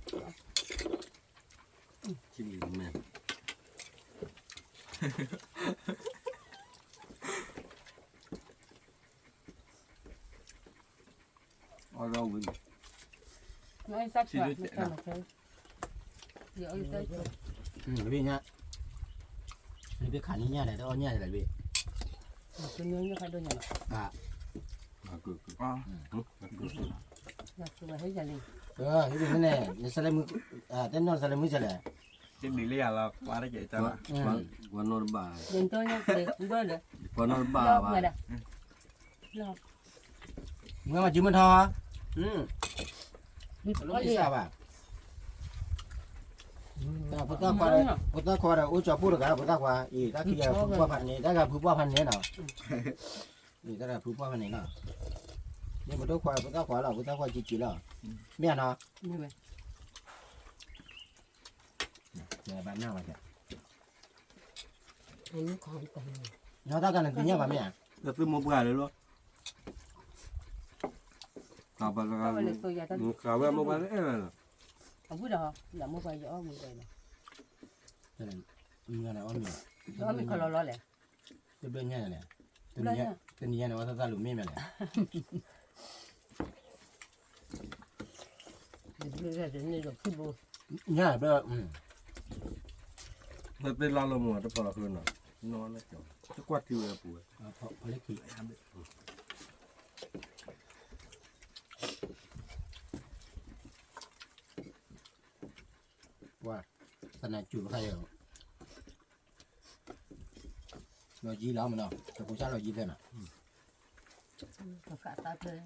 chỉ bị mẹ ở đâu vậy น้อยสักหน่อยไม่ใช่ไม่ใช่เดี๋ยวเอาไป พี่เนี่ยนี่ไปขันนี่เนี่ยเลยต้องเอาเนี่ยเลยพี่ ตัวนี้ไม่ค่อยโดนอย่างหรอก à cứ cứ อ๋อ อยากช่วยให้จะเลย นี่เป็นนั่นแหละในสลัมมือเต้นนอนสลัมมือจะเลย เจนดีเลยอะเราว่าได้เจ๋จัง quan nó bà เดินตัวเนี่ยเลยเบื่อเลย quan nó รอบ bà เมื่อ bà ใดรอบ เมื่อมาจิ้มมันทอลูก ก็เลย ที่ทราบอ่ะพุทธควาพุทธควาอุจจาระพุทธกาพุทธควาอีตาขี้ผู้ป้าพันนี้ตากับผู้ป้าพันนี้เนาะนี่ตากับผู้ป้าพันนี้เนาะนี่พุทธควาเราพุทธควาจีจีเราเมียเนาะ นี่ไหม เดี๋ยวบ้านหน้ามาเถอะ อันนี้ของกัน เนาะตากันตีเนี่ยบ้านเมีย là tôi mua gà đấy luôn cả bà ก็ là เลยตัวยาตั้ง cả bà mua gà đấy là เอาผู้ดอกอย่ามาไปอย่าเอามือไปนะ นั่นมีอะไรอ้อมเมีย แล้วมีคนรอเลย จะเป็นเนี่ยเลยตัวนี้เนี่ยว่าตาลุมเมียเลย เรื่อยๆนี่ดอกที่บู เนี่ยแบบ nó tên la mua nó bảo là hơn rồi nó kiểu nó quát tiêu là bùi พอเล็กขี้ว่าขนาดจุดใครเหรอเราจีแล้วมันเนาะแต่กูชาเราจีเท่าน่ะ ก็กะตาเลย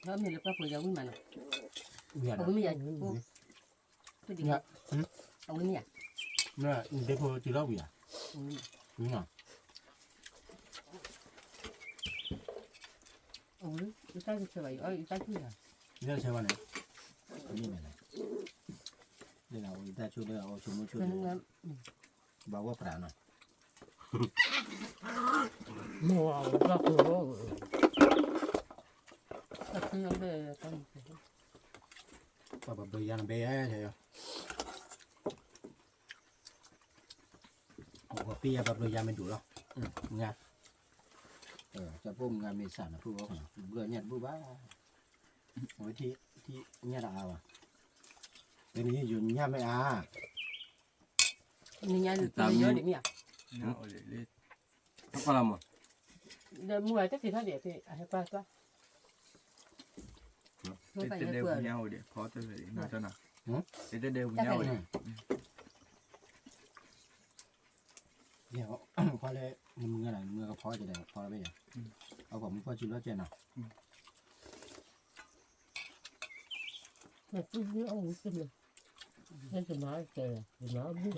แล้วมีลูกก็คุยกับวิ่งมาเนาะ เนี่ย เอาวิ่งใหญ่ปุ๊บตัวเดียวเอาวิ่งใหญ่ เนี่ยเด็กพอจีเราวิ่งอ่ะวิ่งอ่ะ เอาวิ่งอีกใต้ก็เฉยเอาอีกใต้ที่ไหน เนี่ยใช่ไหมเนี่ยนี่ไม่ได้เดี๋ยวเราได้ช่วยเดี๋ยวเอาช่วยมือช่วย คือนึกว่า บอกว่าปลาหน่อย มัวก็คือก็คือยังได้ต้อง ปลาแบบเบียนเบียใช่ไหมโอ้โหปีอะแบบเบียนเป็นดูหรองานจะพุ่มงานมีสารนะพูดว่าเบื่อเนี่ยพูดว่าโอ้ยที่เนี่ยเราเอาอ่ะเป็นนี้อยู่เนี่ยไม่อา นี่ยังตัวเยอะดิเนี่ย เอาเลย nó qua làm mà เดี๋ยวมัวจะติดท่าเดี๋ยวที่อะไรก็ก็ไม่ เจ ไป น เย เดียว อะ เงาเดี๋ยวพอจะเลยน่าจะหนักเจนเดียวเงาเลย เนี่ยพอเลยมึงอะไรมึงก็พอจะได้พอแล้วไม่ใช่เอาผมพอจุดแล้วเจนอ่ะ แต่ที่นี่เอาหุ่นขึ้นเลยนั่นจะมาเจอจะมาบุ้ง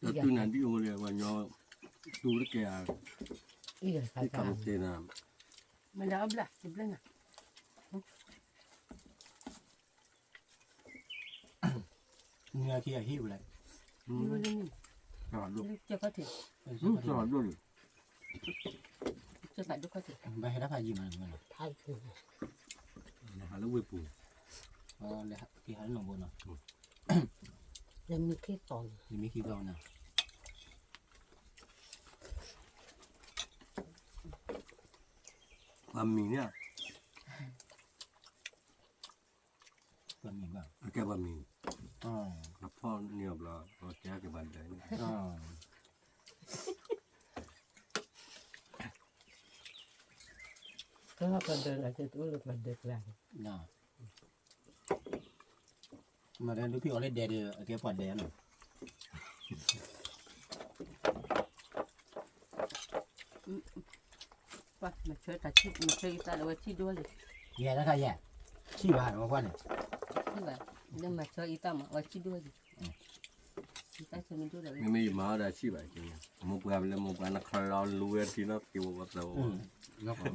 พ tu nanti oleh banyak tu dekat Iya, di kata. kampung Mana ablah, sebelah na. Ni kia hiu lại. Ibu ni. Nah, lu. Cepat tu. Nah, lu. Cepat tu kata. Bay đã phải gì mà mình. Hai tu. Nah, lu wepu. Lẹ kia hắn nồng buồn rồi. Yang mikir ton. Thì mấy khi vào nào. Bami ni ah. Còn mình vào. Pakai bami. Ờ. Apa ni abla, pakai ke bandai ni. Ờ. Kenapa pada tu tu pada kelas. Nào. Mà đây lúc khi ở lên đè thì ở kia quạt đè này. Wah, macam kita lewat tidur lagi. Nghe nó khai vậy. Chi vào nó quan này. Iya, dia macam kita mah lewat tidur lagi. Kita cuma tu lagi. Mimi mau dah si baik ni. Mau bukan nak kalau luar sini nak kau buat tahu. Ừ. Nó có.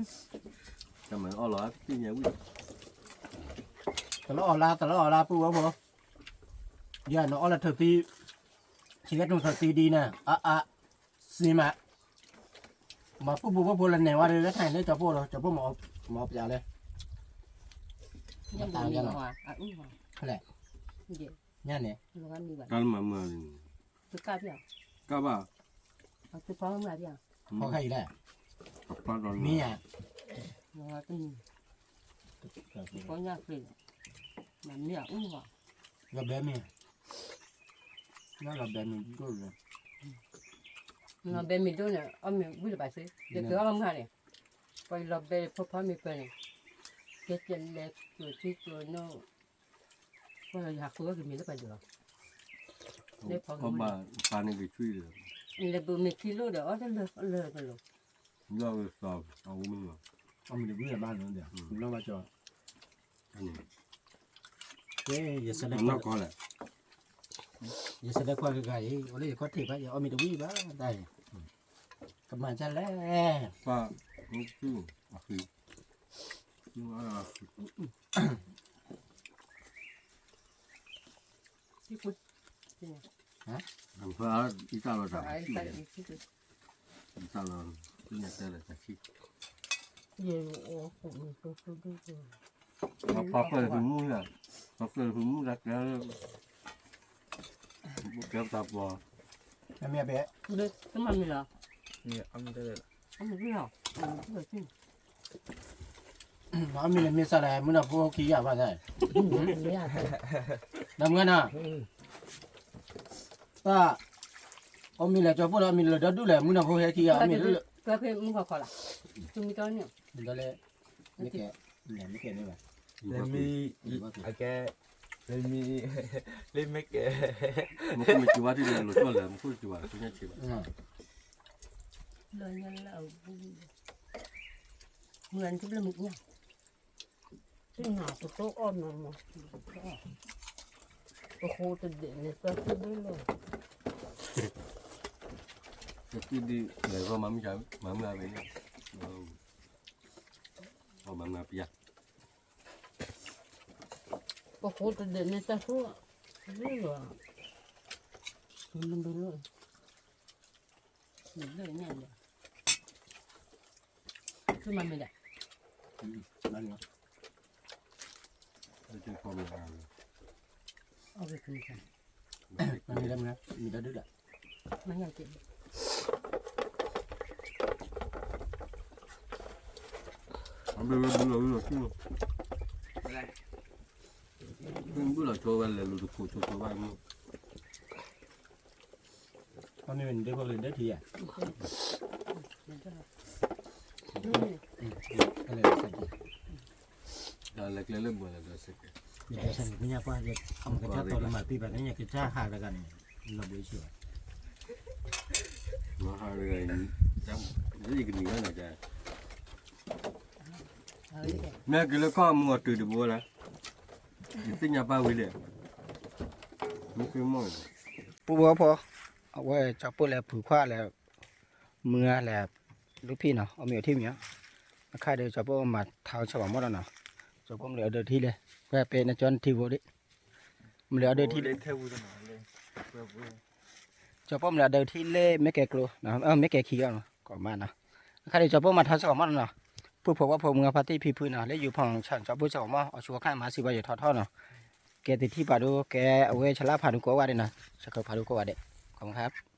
Sama Allah tu ni aku. Tao lo la pu bố. Giờ nó là thực ti. Chỉ biết trong thực ti đi nè. Xì mà pu lần này qua đây cái thành đấy cho pu một giờ đây. Yang bumi mah, mah. Lẹ. Iya, Nha nè. lu kan ni bah. Kalau mama ni. Tu kapi ah. Kau apa? Tu paham lah dia. Có khay đây. Apa dah? Mi à. Lu tu ni. Pokoknya free. Mana ya, mah. Gặp bé mi. Nó là bé mi rồi. Nó bên mình đâu nè, ông mình biết bài gì, để cứ ông nghe nè, coi là bên phô phá mình bên này, cái chân lẹp rồi chứ rồi nó, coi là học phước thì mình nó phải được, Kau ba pani kecil. là bữa mình kilo đó đó lừa rồi, Dah besar. Aku ni. Ông mình được biết là bao nữa được. Nó bao cho. Ni. Thế giờ sẽ Nak kau lah. giờ sẽ qua cái gai, ở đây có thịt á, giờ ông mình được biết đó, đây. Cầm bàn chân lẽ. Pak, itu akhir. Itu akhir. chứ cũng, Nampak kita lah dah. ai tại chứ Kita lah punya cara kasih. gì cũng Apa semua lah. Apa semua dah kena. Bukan apa. Em mẹ bé. đấy, cái mà mình là, Ni am dah. ông mình biết nào, ông biết chứ, Ông mình là miếng sao này, muốn là vô khí à bao giờ? đấy à, Đâm ngân à? Ta. Ông mình là cho vô là mình là đất đu là muốn là vô khí à, mình là. cái mình mua khoa là, chúng mình cho nhỉ, Mình đó là mấy cái này vậy. Let me okay. Let me let me Mungkin mencuba tu dia lupa lah. Mungkin cuba punya cuba. lời nhân là ở người chúng là mình nhỉ. Cái nào tụi tôi ôn mà tôi khô tôi để này tôi cứ biết rồi. Tapi di level mami jam, mami apa ni? Oh, mami apa ya? Tôi khô tôi để này tôi khô biết rồi. Mình biết rồi. Mình biết nhanh rồi. Cứ mà mình đã. Đó nữa. Itu form yang. Ở cái gì vậy? Mình đâm ra, mình đã đứt lại. Mà nhanh chị. Ambil bulu tu. Bulu coba le lu tu coba ni. Con mình đưa vào lên đất thì à? Mình cho. Cái này là sạch. Dah lek-lek boleh dah sekali. Mình đã sạch cái nhà qua rồi. Ông cái cha tôi là mà pi vào cái nhà cái cha hàng là gần là buổi chiều. Mahal ni. Jam. Jadi gini kan aja. Nak kalau kau muat tu di bola. Itu nyapa boleh. Mungkin mau. ปูบัวพอ เอาไว้จับปุ๊บแล้วผูกคว้าแล้วเมื่อแล้วลูกพี่เนาะเอาเมียที่เมียค่ายเดี๋ยวจับปุ๊บมาเท้าฉบับหมดแล้วเนาะจับปุ๊บเหลือเดินที่เลยแค่เป็นจนที่วัวดิมันเหลือเดินที่ เลยเท่ากันเลยเพื่อ cho bom là đầu thi lê mấy cái clo nó mấy cái khí nó còn mà nó khai để cho bom mà tháo sọ mắt nó phụ phụ qua phụ người party phi phi nó lấy dù phòng chẳng cho bố sọ mà ở chỗ khai mà xí bao giờ thọ nó cái thì thi bà đô cái ở cái chả lá phá đô có qua đây nè sẽ có phá đô có qua đây khôngครับ